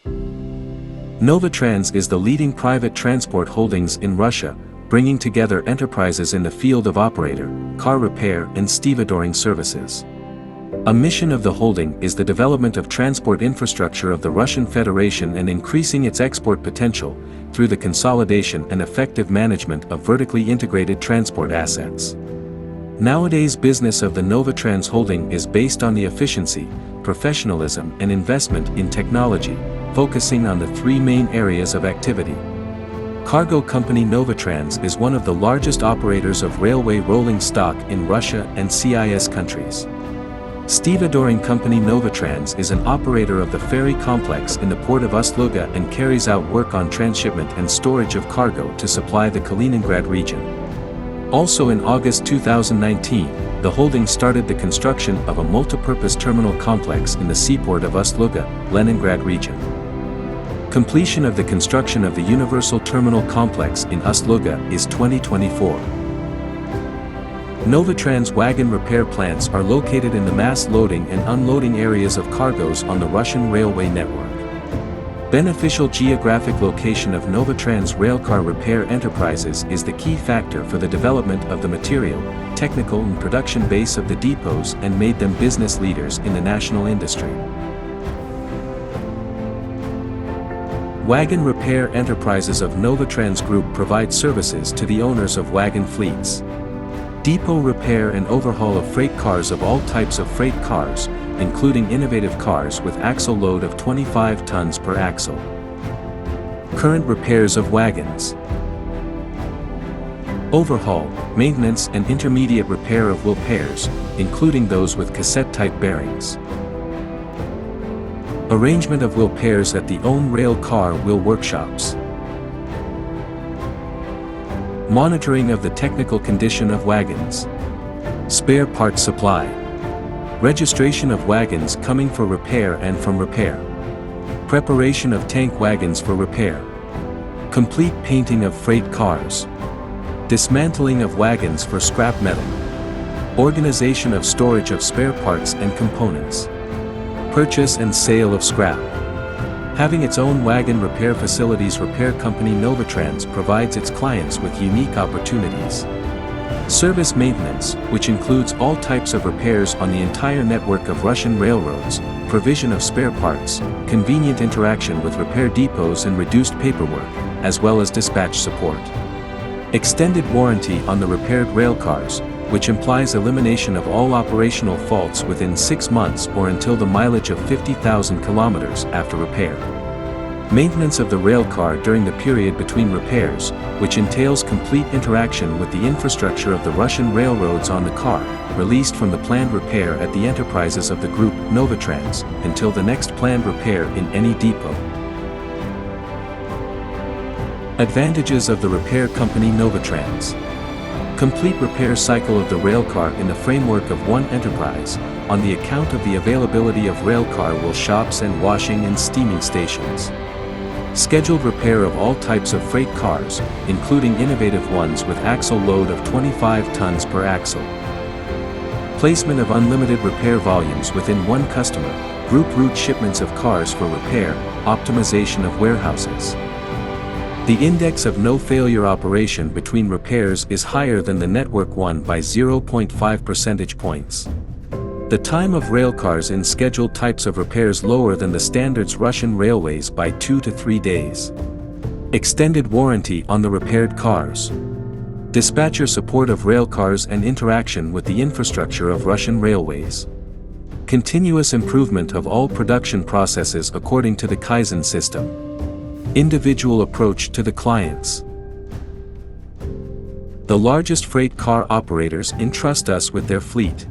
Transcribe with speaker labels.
Speaker 1: Novotrans is the leading private transport holdings in Russia, bringing together enterprises in the field of operator, car repair and stevedoring services. A mission of the holding is the development of transport infrastructure of the Russian Federation and increasing its export potential through the consolidation and effective management of vertically integrated transport assets. Nowadays, business of the Novotrans holding is based on the efficiency, professionalism and investment in technology, focusing on the three main areas of activity. Cargo company Novotrans is one of the largest operators of railway rolling stock in Russia and CIS countries. Stevedoring company Novotrans is an operator of the ferry complex in the port of Ust-Luga and carries out work on transshipment and storage of cargo to supply the Kaliningrad region. Also in August 2019, the holding started the construction of a multipurpose terminal complex in the seaport of Ust-Luga, Leningrad region. Completion of the construction of the Universal Terminal Complex in Ust-Luga is 2024. Novotrans wagon repair plants are located in the mass loading and unloading areas of cargoes on the Russian railway network. Beneficial geographic location of Novotrans railcar repair enterprises is the key factor for the development of the material, technical and production base of the depots and made them business leaders in the national industry. Wagon repair enterprises of Novotrans Group provide services to the owners of wagon fleets. Depot repair and overhaul of freight cars of all types of freight cars, including innovative cars with axle load of 25 tons per axle. Current repairs of wagons. Overhaul, maintenance and intermediate repair of wheel pairs, including those with cassette-type bearings. Arrangement of wheel pairs at the own rail car wheel workshops. Monitoring of the technical condition of wagons. Spare part supply. Registration of wagons coming for repair and from repair. Preparation of tank wagons for repair. Complete painting of freight cars. Dismantling of wagons for scrap metal. Organization of storage of spare parts and components. Purchase and sale of scrap. Having its own wagon repair facilities, repair company Novotrans provides its clients with unique opportunities. Service maintenance, which includes all types of repairs on the entire network of Russian railroads, provision of spare parts, convenient interaction with repair depots and reduced paperwork, as well as dispatch support. Extended warranty on the repaired railcars, which implies elimination of all operational faults within 6 months or until the mileage of 50,000 kilometers after repair. Maintenance of the railcar during the period between repairs, which entails complete interaction with the infrastructure of the Russian railroads on the car, released from the planned repair at the enterprises of the group Novotrans, until the next planned repair in any depot. Advantages of the repair company Novotrans. Complete repair cycle of the railcar in the framework of one enterprise, on the account of the availability of railcar wheel shops and washing and steaming stations. Scheduled repair of all types of freight cars, including innovative ones with axle load of 25 tons per axle. Placement of unlimited repair volumes within one customer, group route shipments of cars for repair, optimization of warehouses. The index of no-failure operation between repairs is higher than the network one by 0.5 percentage points. The time of railcars in scheduled types of repairs lower than the standards Russian railways by 2 to 3 days. Extended warranty on the repaired cars. Dispatcher support of railcars and interaction with the infrastructure of Russian railways. Continuous improvement of all production processes according to the Kaizen system. Individual approach to the clients. The largest freight car operators entrust us with their fleet.